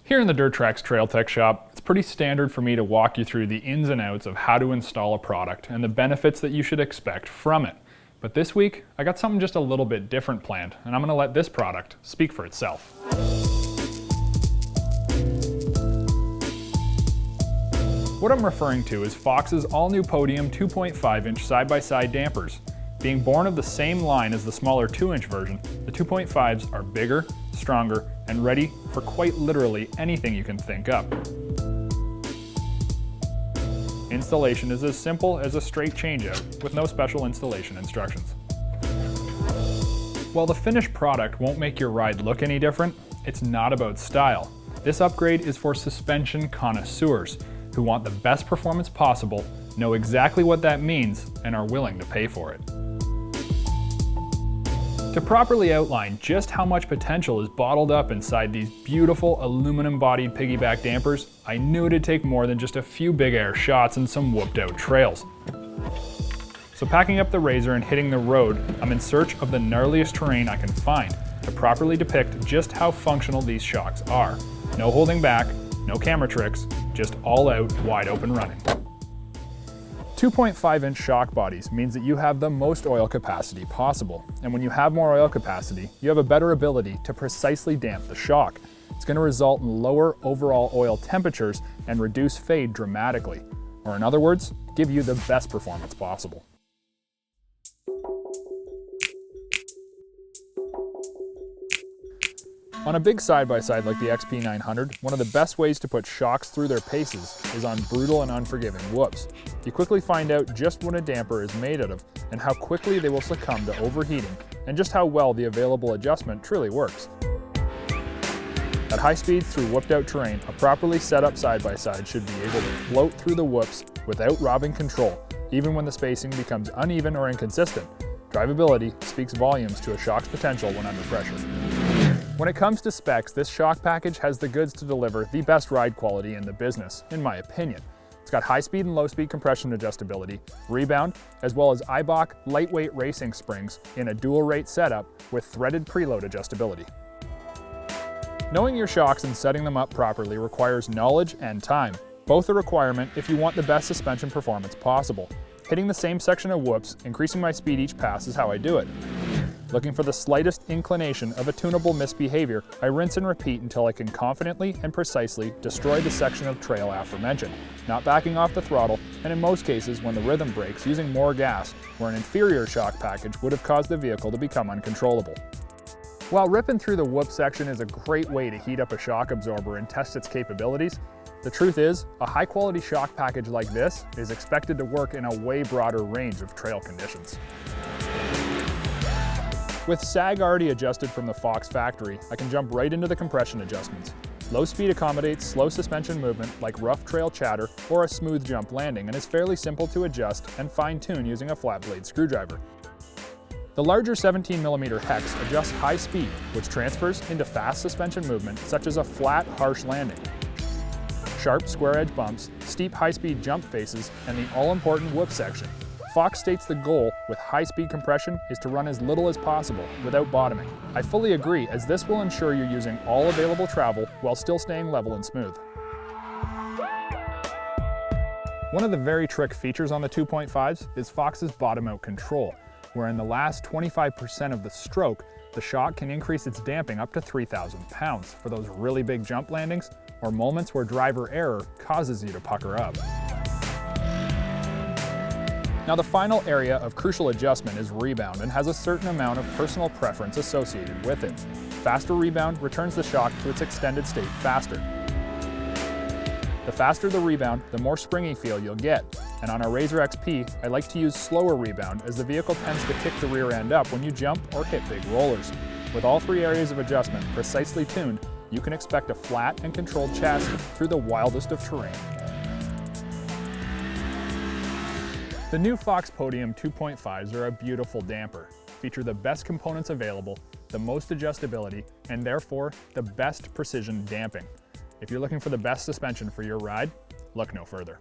Here in the Trax Trail Tech shop, it's pretty standard for me to walk you through the ins and outs of how to install a product and the benefits that you should expect from it. But this week, I got something just a little bit different planned, and I'm going to let this product speak for itself. What I'm referring to is Fox's all-new Podium 2.5-inch side-by-side dampers. Being born of the same line as the smaller 2-inch version, the 2.5s are bigger, stronger, and ready for quite literally anything you can think up. Installation is as simple as a straight changeout with no special installation instructions. While the finished product won't make your ride look any different, it's not about style. This upgrade is for suspension connoisseurs who want the best performance possible, know exactly what that means, and are willing to pay for it. To properly outline just how much potential is bottled up inside these beautiful aluminum-bodied piggyback dampers, I knew it'd take more than just a few big air shots and some whooped-out trails. So packing up the RZR and hitting the road, I'm in search of the gnarliest terrain I can find to properly depict just how functional these shocks are. No holding back, no camera tricks, just all-out, wide-open running. 2.5-inch shock bodies means that you have the most oil capacity possible. And when you have more oil capacity, you have a better ability to precisely damp the shock. It's going to result in lower overall oil temperatures and reduce fade dramatically. Or in other words, give you the best performance possible. On a big side-by-side like the XP900, one of the best ways to put shocks through their paces is on brutal and unforgiving whoops. You quickly find out just what a damper is made out of and how quickly they will succumb to overheating and just how well the available adjustment truly works. At high speed through whooped-out terrain, a properly set up side-by-side should be able to float through the whoops without robbing control, even when the spacing becomes uneven or inconsistent. Drivability speaks volumes to a shock's potential when under pressure. When it comes to specs, this shock package has the goods to deliver the best ride quality in the business, in my opinion. It's got high speed and low speed compression adjustability, rebound, as well as Eibach lightweight racing springs in a dual rate setup with threaded preload adjustability. Knowing your shocks and setting them up properly requires knowledge and time, both a requirement if you want the best suspension performance possible. Hitting the same section of whoops, increasing my speed each pass is how I do it. Looking for the slightest inclination of a tunable misbehavior, I rinse and repeat until I can confidently and precisely destroy the section of trail aforementioned, not backing off the throttle, and in most cases when the rhythm breaks, using more gas, where an inferior shock package would have caused the vehicle to become uncontrollable. While ripping through the whoop section is a great way to heat up a shock absorber and test its capabilities, the truth is, a high-quality shock package like this is expected to work in a way broader range of trail conditions. With sag already adjusted from the Fox factory, I can jump right into the compression adjustments. Low speed accommodates slow suspension movement like rough trail chatter or a smooth jump landing and is fairly simple to adjust and fine-tune using a flat blade screwdriver. The larger 17mm hex adjusts high speed, which transfers into fast suspension movement such as a flat, harsh landing. Sharp square edge bumps, steep high-speed jump faces, and the all-important whoop section. Fox states the goal with high-speed compression is to run as little as possible without bottoming. I fully agree, as this will ensure you're using all available travel while still staying level and smooth. One of the very trick features on the 2.5s is Fox's bottom-out control, where in the last 25% of the stroke, the shock can increase its damping up to 3,000 pounds for those really big jump landings or moments where driver error causes you to pucker up. Now the final area of crucial adjustment is rebound and has a certain amount of personal preference associated with it. Faster rebound returns the shock to its extended state faster. The faster the rebound, the more springy feel you'll get. And on our RZR XP, I like to use slower rebound as the vehicle tends to kick the rear end up when you jump or hit big rollers. With all three areas of adjustment precisely tuned, you can expect a flat and controlled chassis through the wildest of terrain. The new Fox Podium 2.5s are a beautiful damper, feature the best components available, the most adjustability, and therefore the best precision damping. If you're looking for the best suspension for your ride, look no further.